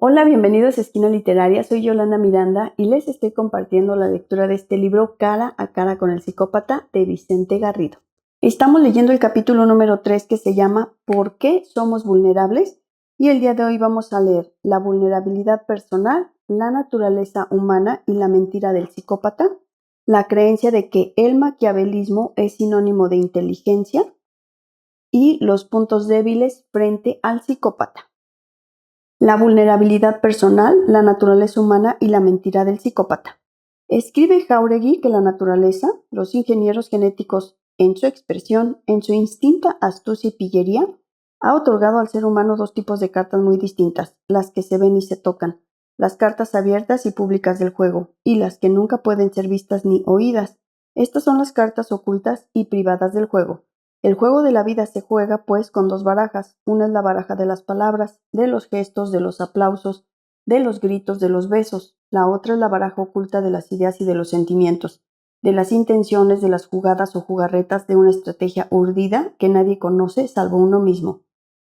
Hola, bienvenidos a Esquina Literaria, soy Yolanda Miranda y les estoy compartiendo la lectura de este libro Cara a cara con el psicópata de Vicente Garrido. Estamos leyendo el capítulo número 3 que se llama ¿Por qué somos vulnerables? Y el día de hoy vamos a leer la vulnerabilidad personal, la naturaleza humana y la mentira del psicópata, la creencia de que el maquiavelismo es sinónimo de inteligencia y los puntos débiles frente al psicópata. La vulnerabilidad personal, la naturaleza humana y la mentira del psicópata. Escribe Jáuregui que la naturaleza, los ingenieros genéticos, en su expresión, en su instinta astucia y pillería, ha otorgado al ser humano dos tipos de cartas muy distintas, las que se ven y se tocan, las cartas abiertas y públicas del juego, y las que nunca pueden ser vistas ni oídas. Estas son las cartas ocultas y privadas del juego. El juego de la vida se juega, pues, con dos barajas. Una es la baraja de las palabras, de los gestos, de los aplausos, de los gritos, de los besos. La otra es la baraja oculta de las ideas y de los sentimientos, de las intenciones, de las jugadas o jugarretas de una estrategia urdida que nadie conoce salvo uno mismo.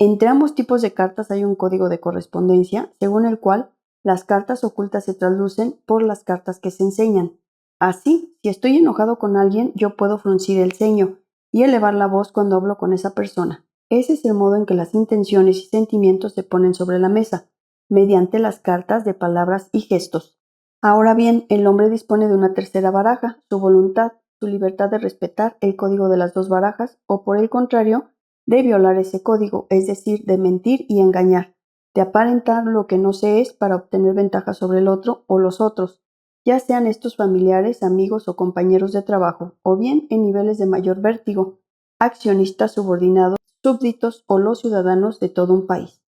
Entre ambos tipos de cartas hay un código de correspondencia, según el cual las cartas ocultas se traducen por las cartas que se enseñan. Así, si estoy enojado con alguien, yo puedo fruncir el ceño y elevar la voz cuando hablo con esa persona. Ese es el modo en que las intenciones y sentimientos se ponen sobre la mesa, mediante las cartas de palabras y gestos. Ahora bien, el hombre dispone de una tercera baraja, su voluntad, su libertad de respetar el código de las dos barajas, o por el contrario, de violar ese código, es decir, de mentir y engañar, de aparentar lo que no se es para obtener ventaja sobre el otro o los otros, ya sean estos familiares, amigos o compañeros de trabajo, o bien en niveles de mayor vértigo, accionistas, subordinados, súbditos o los ciudadanos de todo un país.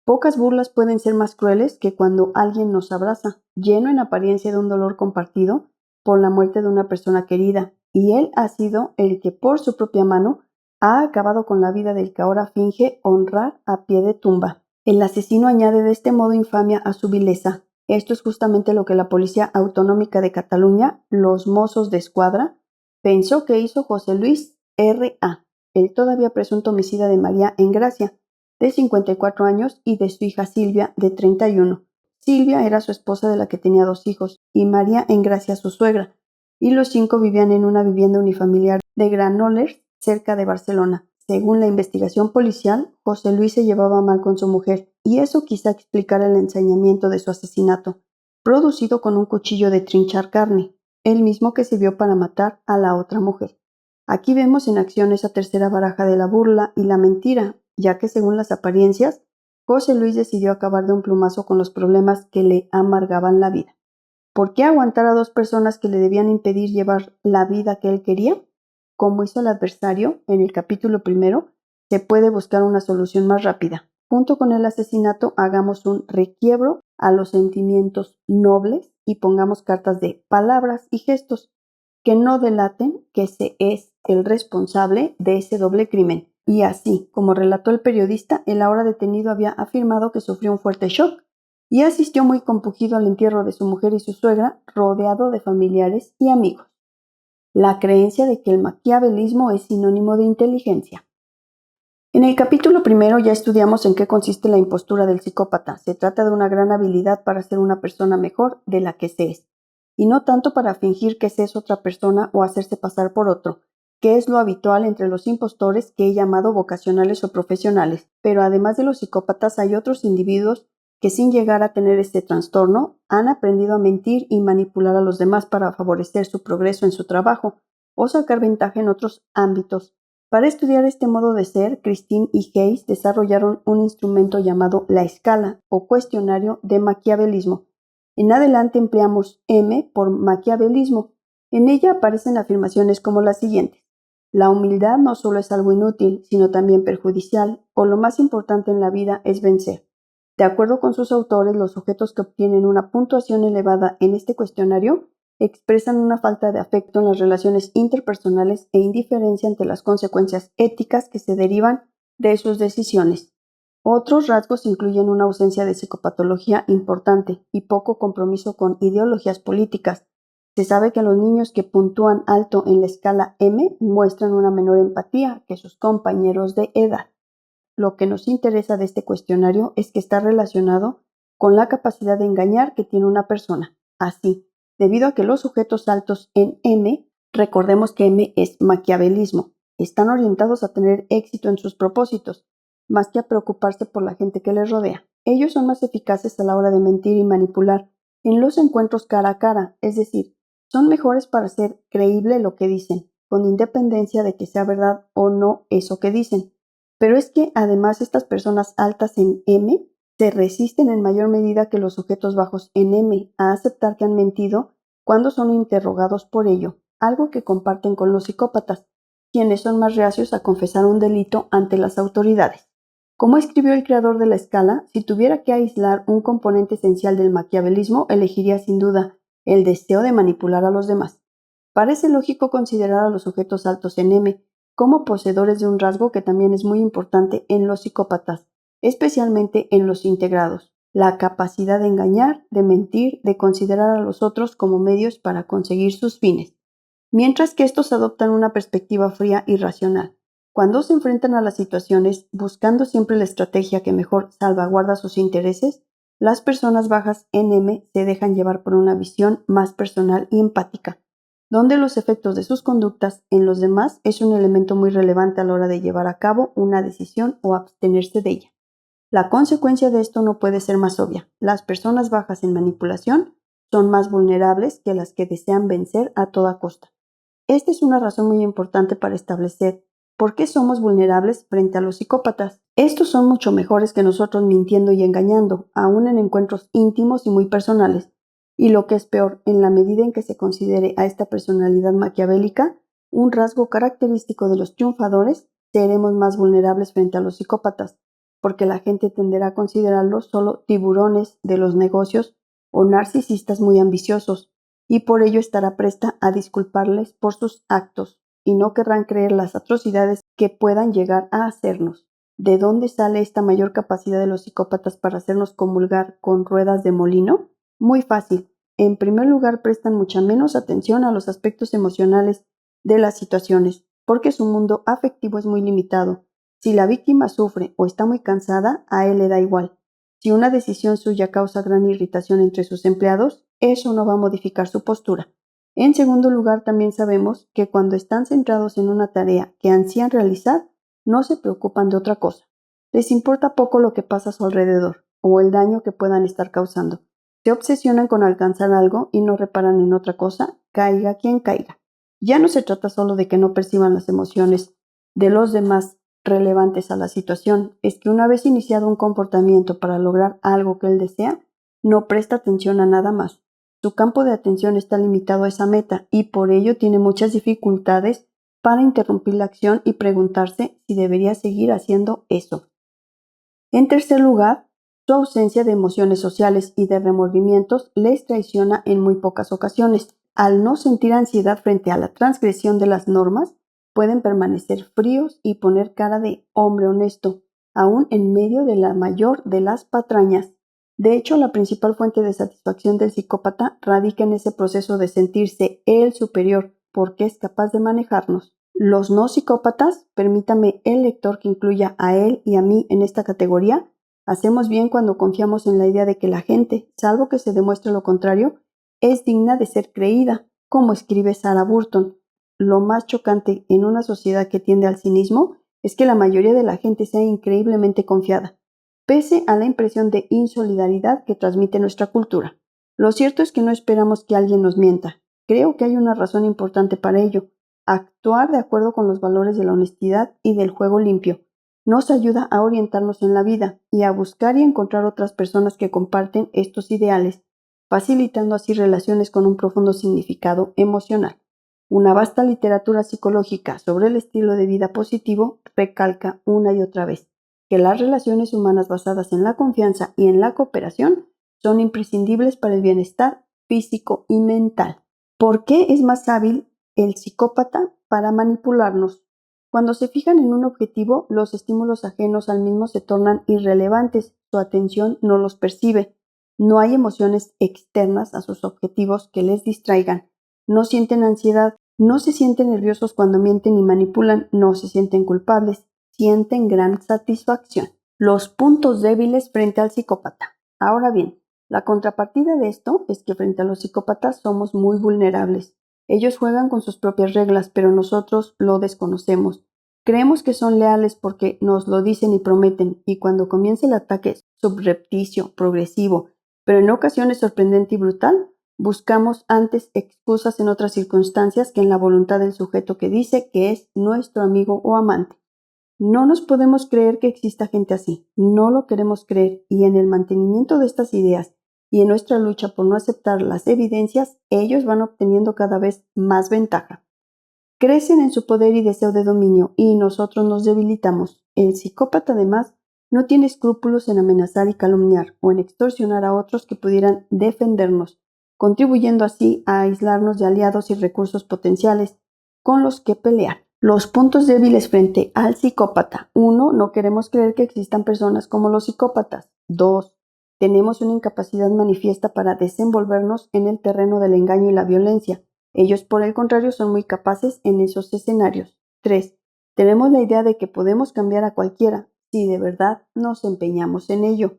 Pocas burlas pueden ser más crueles que cuando alguien nos abraza, lleno en apariencia de un dolor compartido por la muerte de una persona querida, y él ha sido el que por su propia mano ha acabado con la vida del que ahora finge honrar a pie de tumba. El asesino añade de este modo infamia a su vileza. Esto es justamente lo que la Policía Autonómica de Cataluña, los Mossos de Escuadra, pensó que hizo José Luis R.A., el todavía presunto homicida de María Engracia, de 54 años, y de su hija Silvia, de 31. Silvia era su esposa de la que tenía 2 hijos, y María Engracia su suegra, y los 5 vivían en una vivienda unifamiliar de Granollers, cerca de Barcelona. Según la investigación policial, José Luis se llevaba mal con su mujer, y eso quizá explicara el ensañamiento de su asesinato, producido con un cuchillo de trinchar carne, el mismo que sirvió para matar a la otra mujer. Aquí vemos en acción esa tercera baraja de la burla y la mentira, ya que según las apariencias, José Luis decidió acabar de un plumazo con los problemas que le amargaban la vida. ¿Por qué aguantar a 2 personas que le debían impedir llevar la vida que él quería? Como hizo el adversario en el capítulo 1, se puede buscar una solución más rápida. Junto con el asesinato, hagamos un requiebro a los sentimientos nobles y pongamos cartas de palabras y gestos que no delaten que se es el responsable de ese doble crimen. Y así, como relató el periodista, el ahora detenido había afirmado que sufrió un fuerte shock y asistió muy compungido al entierro de su mujer y su suegra, rodeado de familiares y amigos. La creencia de que el maquiavelismo es sinónimo de inteligencia. En el capítulo 1 ya estudiamos en qué consiste la impostura del psicópata. Se trata de una gran habilidad para ser una persona mejor de la que se es, y no tanto para fingir que se es otra persona o hacerse pasar por otro, que es lo habitual entre los impostores que he llamado vocacionales o profesionales. Pero además de los psicópatas hay otros individuos que sin llegar a tener este trastorno han aprendido a mentir y manipular a los demás para favorecer su progreso en su trabajo o sacar ventaja en otros ámbitos. Para estudiar este modo de ser, Christine y Hayes desarrollaron un instrumento llamado la escala o cuestionario de maquiavelismo. En adelante empleamos M por maquiavelismo. En ella aparecen afirmaciones como las siguientes. La humildad no solo es algo inútil, sino también perjudicial, o lo más importante en la vida es vencer. De acuerdo con sus autores, los sujetos que obtienen una puntuación elevada en este cuestionario expresan una falta de afecto en las relaciones interpersonales e indiferencia ante las consecuencias éticas que se derivan de sus decisiones. Otros rasgos incluyen una ausencia de psicopatología importante y poco compromiso con ideologías políticas. Se sabe que los niños que puntúan alto en la escala M muestran una menor empatía que sus compañeros de edad. Lo que nos interesa de este cuestionario es que está relacionado con la capacidad de engañar que tiene una persona. Así, debido a que los sujetos altos en M, recordemos que M es maquiavelismo, están orientados a tener éxito en sus propósitos, más que a preocuparse por la gente que les rodea. Ellos son más eficaces a la hora de mentir y manipular en los encuentros cara a cara, es decir, son mejores para hacer creíble lo que dicen, con independencia de que sea verdad o no eso que dicen. Pero es que además estas personas altas en M se resisten en mayor medida que los sujetos bajos en M a aceptar que han mentido cuando son interrogados por ello, algo que comparten con los psicópatas, quienes son más reacios a confesar un delito ante las autoridades. Como escribió el creador de la escala, si tuviera que aislar un componente esencial del maquiavelismo, elegiría sin duda el deseo de manipular a los demás. Parece lógico considerar a los sujetos altos en M como poseedores de un rasgo que también es muy importante en los psicópatas, especialmente en los integrados, la capacidad de engañar, de mentir, de considerar a los otros como medios para conseguir sus fines, mientras que estos adoptan una perspectiva fría y racional. Cuando se enfrentan a las situaciones buscando siempre la estrategia que mejor salvaguarda sus intereses, las personas bajas en M se dejan llevar por una visión más personal y empática, donde los efectos de sus conductas en los demás es un elemento muy relevante a la hora de llevar a cabo una decisión o abstenerse de ella. La consecuencia de esto no puede ser más obvia. Las personas bajas en manipulación son más vulnerables que las que desean vencer a toda costa. Esta es una razón muy importante para establecer por qué somos vulnerables frente a los psicópatas. Estos son mucho mejores que nosotros mintiendo y engañando, aún en encuentros íntimos y muy personales. Y lo que es peor, en la medida en que se considere a esta personalidad maquiavélica un rasgo característico de los triunfadores, seremos más vulnerables frente a los psicópatas, porque la gente tenderá a considerarlos solo tiburones de los negocios o narcisistas muy ambiciosos, y por ello estará presta a disculparles por sus actos, y no querrán creer las atrocidades que puedan llegar a hacernos. ¿De dónde sale esta mayor capacidad de los psicópatas para hacernos comulgar con ruedas de molino? Muy fácil. En primer lugar, prestan mucha menos atención a los aspectos emocionales de las situaciones, porque su mundo afectivo es muy limitado. Si la víctima sufre o está muy cansada, a él le da igual. Si una decisión suya causa gran irritación entre sus empleados, eso no va a modificar su postura. En segundo lugar, también sabemos que cuando están centrados en una tarea que ansían realizar, no se preocupan de otra cosa. Les importa poco lo que pasa a su alrededor o el daño que puedan estar causando. Se obsesionan con alcanzar algo y no reparan en otra cosa, caiga quien caiga. Ya no se trata solo de que no perciban las emociones de los demás relevantes a la situación, es que una vez iniciado un comportamiento para lograr algo que él desea, no presta atención a nada más. Su campo de atención está limitado a esa meta y por ello tiene muchas dificultades para interrumpir la acción y preguntarse si debería seguir haciendo eso. En tercer lugar, su ausencia de emociones sociales y de remordimientos les traiciona en muy pocas ocasiones. Al no sentir ansiedad frente a la transgresión de las normas, pueden permanecer fríos y poner cara de hombre honesto, aún en medio de la mayor de las patrañas. De hecho, la principal fuente de satisfacción del psicópata radica en ese proceso de sentirse él superior, porque es capaz de manejarnos. Los no psicópatas, permítame el lector que incluya a él y a mí en esta categoría, hacemos bien cuando confiamos en la idea de que la gente, salvo que se demuestre lo contrario, es digna de ser creída, como escribe Sarah Burton. Lo más chocante en una sociedad que tiende al cinismo es que la mayoría de la gente sea increíblemente confiada, pese a la impresión de insolidaridad que transmite nuestra cultura. Lo cierto es que no esperamos que alguien nos mienta. Creo que hay una razón importante para ello. Actuar de acuerdo con los valores de la honestidad y del juego limpio nos ayuda a orientarnos en la vida y a buscar y encontrar otras personas que comparten estos ideales, facilitando así relaciones con un profundo significado emocional. Una vasta literatura psicológica sobre el estilo de vida positivo recalca una y otra vez que las relaciones humanas basadas en la confianza y en la cooperación son imprescindibles para el bienestar físico y mental. ¿Por qué es más hábil el psicópata para manipularnos? Cuando se fijan en un objetivo, los estímulos ajenos al mismo se tornan irrelevantes, su atención no los percibe. No hay emociones externas a sus objetivos que les distraigan. No sienten ansiedad, no se sienten nerviosos cuando mienten y manipulan, no se sienten culpables, sienten gran satisfacción. Los puntos débiles frente al psicópata. Ahora bien, la contrapartida de esto es que frente a los psicópatas somos muy vulnerables. Ellos juegan con sus propias reglas, pero nosotros lo desconocemos. Creemos que son leales porque nos lo dicen y prometen, y cuando comienza el ataque subrepticio, progresivo, pero en ocasiones sorprendente y brutal, buscamos antes excusas en otras circunstancias que en la voluntad del sujeto que dice que es nuestro amigo o amante. No nos podemos creer que exista gente así, no lo queremos creer, y en el mantenimiento de estas ideas y en nuestra lucha por no aceptar las evidencias, ellos van obteniendo cada vez más ventaja. Crecen en su poder y deseo de dominio y nosotros nos debilitamos. El psicópata además no tiene escrúpulos en amenazar y calumniar o en extorsionar a otros que pudieran defendernos, contribuyendo así a aislarnos de aliados y recursos potenciales con los que pelear. Los puntos débiles frente al psicópata. 1. No queremos creer que existan personas como los psicópatas. 2. Tenemos una incapacidad manifiesta para desenvolvernos en el terreno del engaño y la violencia. Ellos, por el contrario, son muy capaces en esos escenarios. 3. Tenemos la idea de que podemos cambiar a cualquiera si de verdad nos empeñamos en ello.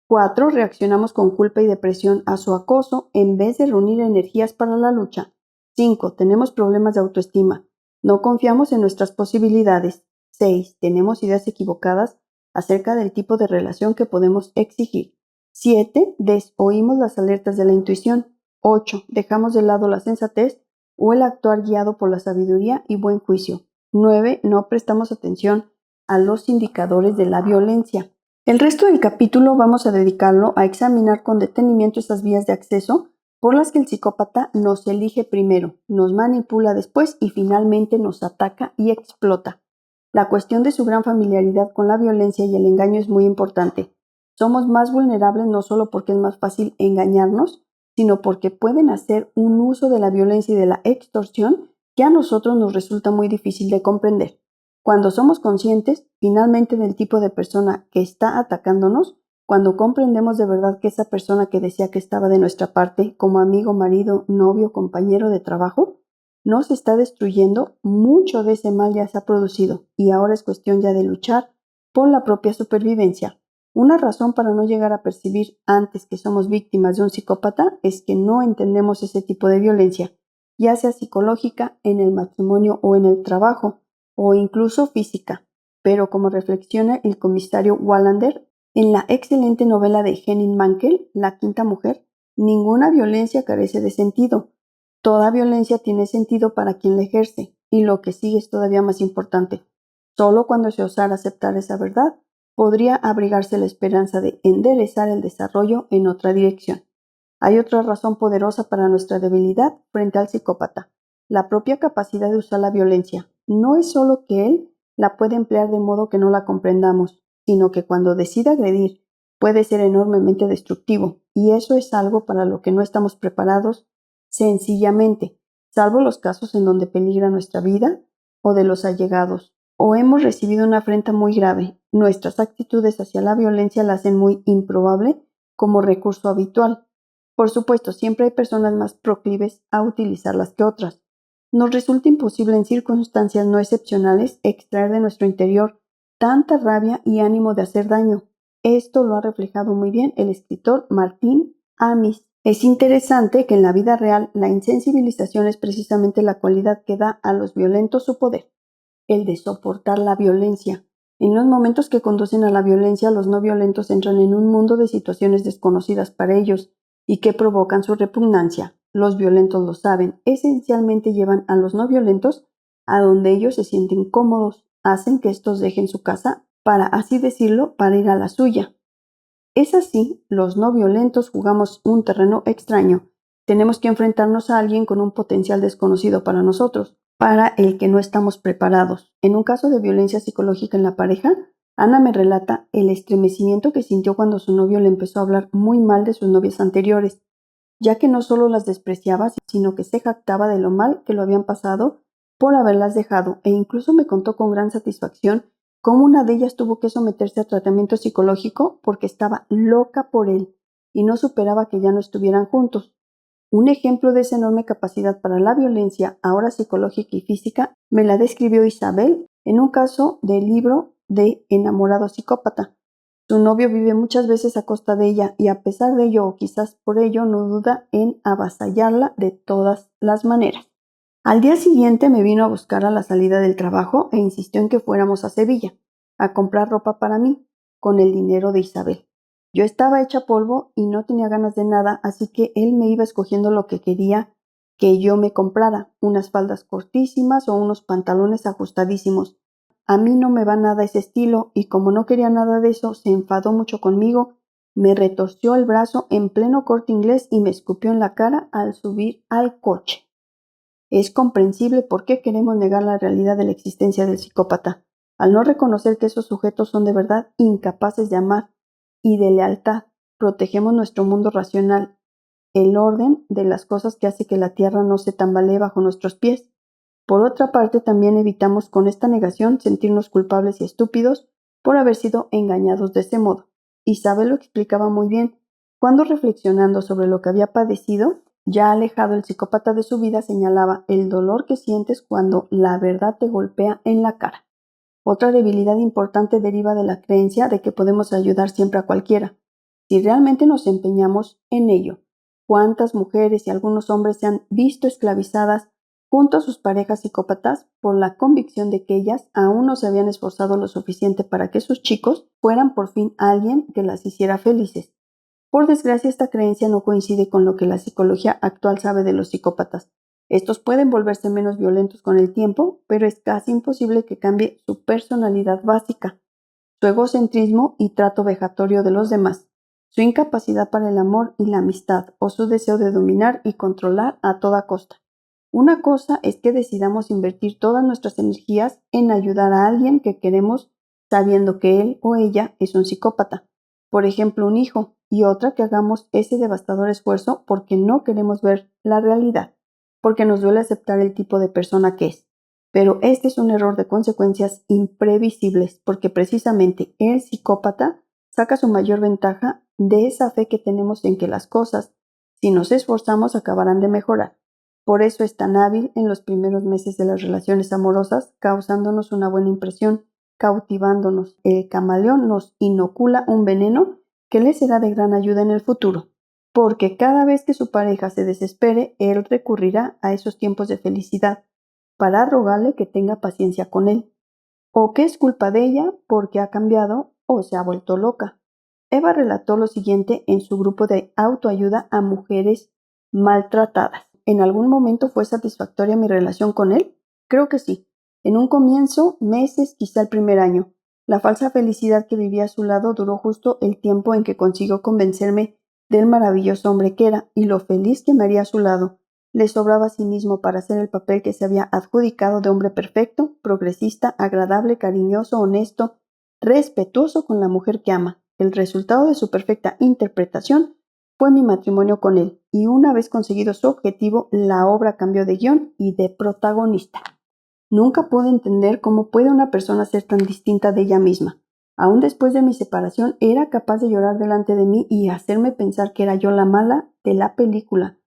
4. Reaccionamos con culpa y depresión a su acoso en vez de reunir energías para la lucha. 5. Tenemos problemas de autoestima. No confiamos en nuestras posibilidades. 6. Tenemos ideas equivocadas acerca del tipo de relación que podemos exigir. 7. Desoímos las alertas de la intuición. 8. Dejamos de lado la sensatez o el actuar guiado por la sabiduría y buen juicio. 9. No prestamos atención a los indicadores de la violencia. El resto del capítulo vamos a dedicarlo a examinar con detenimiento estas vías de acceso por las que el psicópata nos elige primero, nos manipula después y finalmente nos ataca y explota. La cuestión de su gran familiaridad con la violencia y el engaño es muy importante. Somos más vulnerables no solo porque es más fácil engañarnos, sino porque pueden hacer un uso de la violencia y de la extorsión que a nosotros nos resulta muy difícil de comprender. Cuando somos conscientes, finalmente, del tipo de persona que está atacándonos, cuando comprendemos de verdad que esa persona que decía que estaba de nuestra parte, como amigo, marido, novio, compañero de trabajo, nos está destruyendo, mucho de ese mal ya se ha producido y ahora es cuestión ya de luchar por la propia supervivencia. Una razón para no llegar a percibir antes que somos víctimas de un psicópata es que no entendemos ese tipo de violencia, ya sea psicológica, en el matrimonio o en el trabajo, o incluso física. Pero como reflexiona el comisario Wallander, en la excelente novela de Henning Mankell, La quinta mujer, ninguna violencia carece de sentido. Toda violencia tiene sentido para quien la ejerce, y lo que sigue es todavía más importante. Solo cuando se osara aceptar esa verdad, podría abrigarse la esperanza de enderezar el desarrollo en otra dirección. Hay otra razón poderosa para nuestra debilidad frente al psicópata, la propia capacidad de usar la violencia. No es solo que él la puede emplear de modo que no la comprendamos, sino que cuando decide agredir puede ser enormemente destructivo, y eso es algo para lo que no estamos preparados sencillamente, salvo los casos en donde peligra nuestra vida o de los allegados, o hemos recibido una afrenta muy grave. Nuestras actitudes hacia la violencia la hacen muy improbable como recurso habitual. Por supuesto, siempre hay personas más proclives a utilizarlas que otras. Nos resulta imposible en circunstancias no excepcionales extraer de nuestro interior tanta rabia y ánimo de hacer daño. Esto lo ha reflejado muy bien el escritor Martín Amis. Es interesante que en la vida real la insensibilización es precisamente la cualidad que da a los violentos su poder, el de soportar la violencia. En los momentos que conducen a la violencia, los no violentos entran en un mundo de situaciones desconocidas para ellos y que provocan su repugnancia. Los violentos lo saben, esencialmente llevan a los no violentos a donde ellos se sienten cómodos, hacen que estos dejen su casa para, así decirlo, para ir a la suya. Es así, los no violentos jugamos un terreno extraño. Tenemos que enfrentarnos a alguien con un potencial desconocido para nosotros, para el que no estamos preparados. En un caso de violencia psicológica en la pareja, Ana me relata el estremecimiento que sintió cuando su novio le empezó a hablar muy mal de sus novias anteriores, ya que no solo las despreciaba, sino que se jactaba de lo mal que lo habían pasado por haberlas dejado, e incluso me contó con gran satisfacción cómo una de ellas tuvo que someterse a tratamiento psicológico porque estaba loca por él y no superaba que ya no estuvieran juntos. Un ejemplo de esa enorme capacidad para la violencia, ahora psicológica y física, me la describió Isabel en un caso del libro de Enamorado psicópata. Su novio vive muchas veces a costa de ella y a pesar de ello, o quizás por ello, no duda en avasallarla de todas las maneras. Al día siguiente me vino a buscar a la salida del trabajo e insistió en que fuéramos a Sevilla, a comprar ropa para mí, con el dinero de Isabel. Yo estaba hecha polvo y no tenía ganas de nada, así que él me iba escogiendo lo que quería que yo me comprara, unas faldas cortísimas o unos pantalones ajustadísimos. A mí no me va nada ese estilo y como no quería nada de eso, se enfadó mucho conmigo, me retorció el brazo en pleno Corte Inglés y me escupió en la cara al subir al coche. Es comprensible por qué queremos negar la realidad de la existencia del psicópata, al no reconocer que esos sujetos son de verdad incapaces de amar y de lealtad. Protegemos nuestro mundo racional, el orden de las cosas que hace que la tierra no se tambalee bajo nuestros pies. Por otra parte, también evitamos con esta negación sentirnos culpables y estúpidos por haber sido engañados de ese modo. Isabel lo explicaba muy bien, cuando reflexionando sobre lo que había padecido, ya alejado el psicópata de su vida, señalaba el dolor que sientes cuando la verdad te golpea en la cara. Otra debilidad importante deriva de la creencia de que podemos ayudar siempre a cualquiera, si realmente nos empeñamos en ello. ¿Cuántas mujeres y algunos hombres se han visto esclavizadas junto a sus parejas psicópatas por la convicción de que ellas aún no se habían esforzado lo suficiente para que sus chicos fueran por fin alguien que las hiciera felices? Por desgracia, esta creencia no coincide con lo que la psicología actual sabe de los psicópatas. Estos pueden volverse menos violentos con el tiempo, pero es casi imposible que cambie su personalidad básica, su egocentrismo y trato vejatorio de los demás, su incapacidad para el amor y la amistad o su deseo de dominar y controlar a toda costa. Una cosa es que decidamos invertir todas nuestras energías en ayudar a alguien que queremos sabiendo que él o ella es un psicópata, por ejemplo un hijo, y otra que hagamos ese devastador esfuerzo porque no queremos ver la realidad, porque nos duele aceptar el tipo de persona que es. Pero este es un error de consecuencias imprevisibles porque precisamente el psicópata saca su mayor ventaja de esa fe que tenemos en que las cosas, si nos esforzamos, acabarán de mejorar. Por eso es tan hábil en los primeros meses de las relaciones amorosas, causándonos una buena impresión, cautivándonos. El camaleón nos inocula un veneno que le será de gran ayuda en el futuro, porque cada vez que su pareja se desespere, él recurrirá a esos tiempos de felicidad para rogarle que tenga paciencia con él, o que es culpa de ella porque ha cambiado o se ha vuelto loca. Eva relató lo siguiente en su grupo de autoayuda a mujeres maltratadas. ¿En algún momento fue satisfactoria mi relación con él? Creo que sí. En un comienzo, meses, quizá el primer año. La falsa felicidad que vivía a su lado duró justo el tiempo en que consiguió convencerme del maravilloso hombre que era y lo feliz que me haría a su lado. Le sobraba cinismo para hacer el papel que se había adjudicado de hombre perfecto, progresista, agradable, cariñoso, honesto, respetuoso con la mujer que ama. El resultado de su perfecta interpretación fue mi matrimonio con él, y una vez conseguido su objetivo, la obra cambió de guión y de protagonista. Nunca pude entender cómo puede una persona ser tan distinta de ella misma. Aún después de mi separación, era capaz de llorar delante de mí y hacerme pensar que era yo la mala de la película,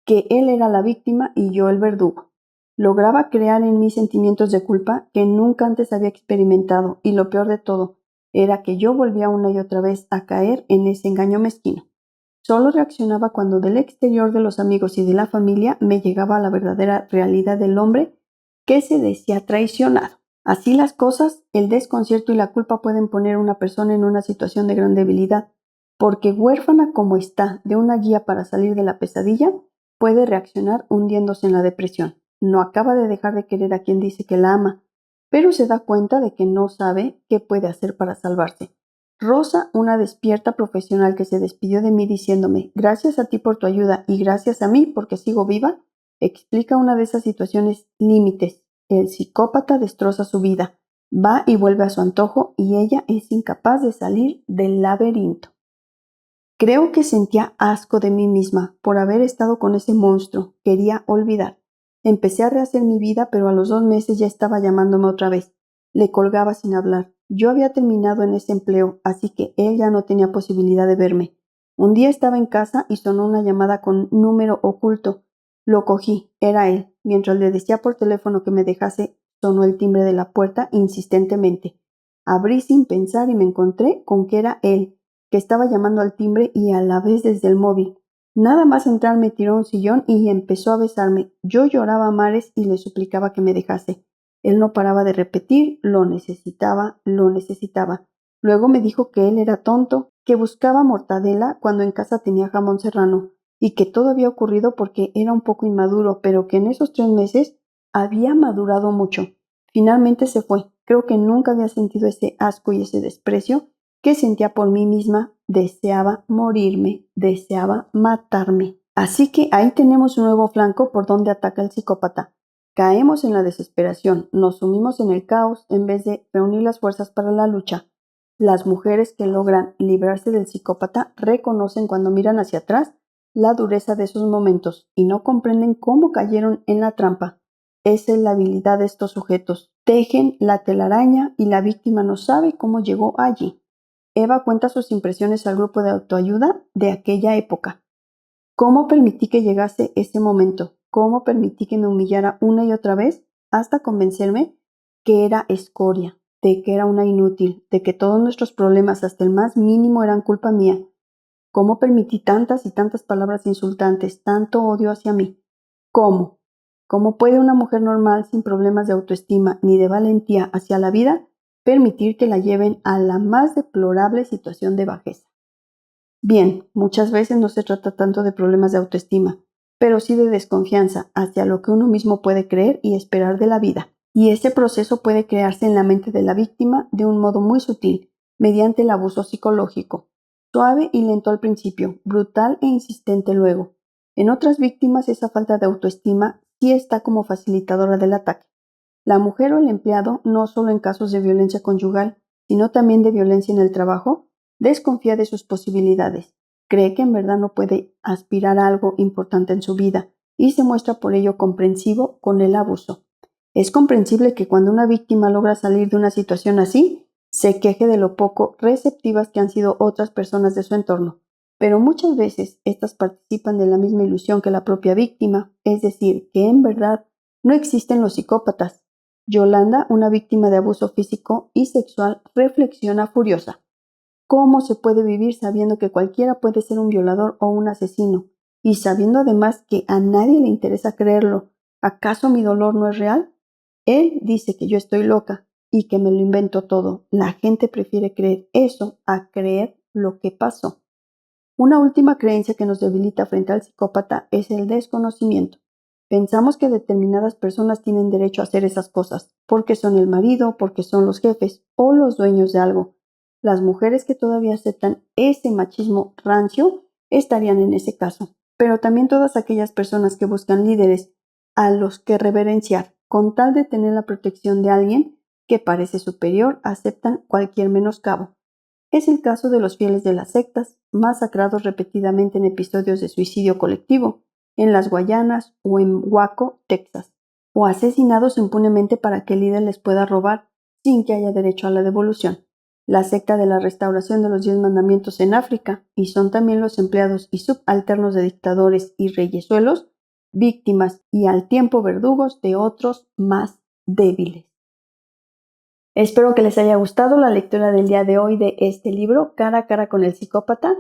que él era la víctima y yo el verdugo. Lograba crear en mí sentimientos de culpa que nunca antes había experimentado, y lo peor de todo era que yo volvía una y otra vez a caer en ese engaño mezquino. Solo reaccionaba cuando del exterior de los amigos y de la familia me llegaba la verdadera realidad del hombre que se decía traicionado. Así las cosas, el desconcierto y la culpa pueden poner a una persona en una situación de gran debilidad, porque huérfana como está de una guía para salir de la pesadilla, puede reaccionar hundiéndose en la depresión. No acaba de dejar de querer a quien dice que la ama, pero se da cuenta de que no sabe qué puede hacer para salvarse. Rosa, una despierta profesional que se despidió de mí diciéndome gracias a ti por tu ayuda y gracias a mí porque sigo viva, explica una de esas situaciones límites. El psicópata destroza su vida, va y vuelve a su antojo y ella es incapaz de salir del laberinto. Creo que sentía asco de mí misma por haber estado con ese monstruo. Quería olvidar. Empecé a rehacer mi vida, pero a los 2 meses ya estaba llamándome otra vez. Le colgaba sin hablar. Yo había terminado en ese empleo, así que él ya no tenía posibilidad de verme. Un día estaba en casa y sonó una llamada con número oculto. Lo cogí. Era él. Mientras le decía por teléfono que me dejase, sonó el timbre de la puerta insistentemente. Abrí sin pensar y me encontré con que era él, que estaba llamando al timbre y a la vez desde el móvil. Nada más entrar me tiró a un sillón y empezó a besarme. Yo lloraba a mares y le suplicaba que me dejase. Él no paraba de repetir, lo necesitaba, lo necesitaba. Luego me dijo que él era tonto, que buscaba mortadela cuando en casa tenía jamón serrano, y que todo había ocurrido porque era un poco inmaduro, pero que en esos 3 meses había madurado mucho. Finalmente se fue. Creo que nunca había sentido ese asco y ese desprecio que sentía por mí misma. Deseaba morirme, deseaba matarme. Así que ahí tenemos un nuevo flanco por donde ataca el psicópata. Caemos en la desesperación, nos sumimos en el caos en vez de reunir las fuerzas para la lucha. Las mujeres que logran librarse del psicópata reconocen cuando miran hacia atrás la dureza de esos momentos y no comprenden cómo cayeron en la trampa. Esa es la habilidad de estos sujetos. Tejen la telaraña y la víctima no sabe cómo llegó allí. Eva cuenta sus impresiones al grupo de autoayuda de aquella época. ¿Cómo permití que llegase ese momento? ¿Cómo permití que me humillara una y otra vez hasta convencerme que era escoria, de que era una inútil, de que todos nuestros problemas, hasta el más mínimo, eran culpa mía? ¿Cómo permití tantas y tantas palabras insultantes, tanto odio hacia mí? ¿Cómo? ¿Cómo puede una mujer normal, sin problemas de autoestima ni de valentía hacia la vida, permitir que la lleven a la más deplorable situación de bajeza? Bien, muchas veces no se trata tanto de problemas de autoestima, pero sí de desconfianza hacia lo que uno mismo puede creer y esperar de la vida. Y ese proceso puede crearse en la mente de la víctima de un modo muy sutil, mediante el abuso psicológico. Suave y lento al principio, brutal e insistente luego. En otras víctimas esa falta de autoestima sí está como facilitadora del ataque. La mujer o el empleado, no solo en casos de violencia conyugal, sino también de violencia en el trabajo, desconfía de sus posibilidades, cree que en verdad no puede aspirar a algo importante en su vida y se muestra por ello comprensivo con el abuso. Es comprensible que cuando una víctima logra salir de una situación así, se queje de lo poco receptivas que han sido otras personas de su entorno, pero muchas veces estas participan de la misma ilusión que la propia víctima, es decir, que en verdad no existen los psicópatas. Yolanda, una víctima de abuso físico y sexual, reflexiona furiosa. ¿Cómo se puede vivir sabiendo que cualquiera puede ser un violador o un asesino? Y sabiendo además que a nadie le interesa creerlo. ¿Acaso mi dolor no es real? Él dice que yo estoy loca y que me lo invento todo. La gente prefiere creer eso a creer lo que pasó. Una última creencia que nos debilita frente al psicópata es el desconocimiento. Pensamos que determinadas personas tienen derecho a hacer esas cosas, porque son el marido, porque son los jefes o los dueños de algo. Las mujeres que todavía aceptan ese machismo rancio estarían en ese caso, pero también todas aquellas personas que buscan líderes a los que reverenciar con tal de tener la protección de alguien que parece superior aceptan cualquier menoscabo. Es el caso de los fieles de las sectas, masacrados repetidamente en episodios de suicidio colectivo, en las Guayanas o en Waco, Texas, o asesinados impunemente para que el líder les pueda robar sin que haya derecho a la devolución. La secta de la restauración de los 10 mandamientos en África, y son también los empleados y subalternos de dictadores y reyesuelos, víctimas y al tiempo verdugos de otros más débiles. Espero que les haya gustado la lectura del día de hoy de este libro, Cara a cara con el psicópata,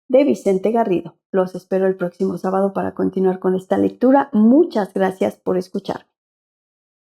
de Vicente Garrido. Los espero el próximo sábado para continuar con esta lectura. Muchas gracias por escuchar.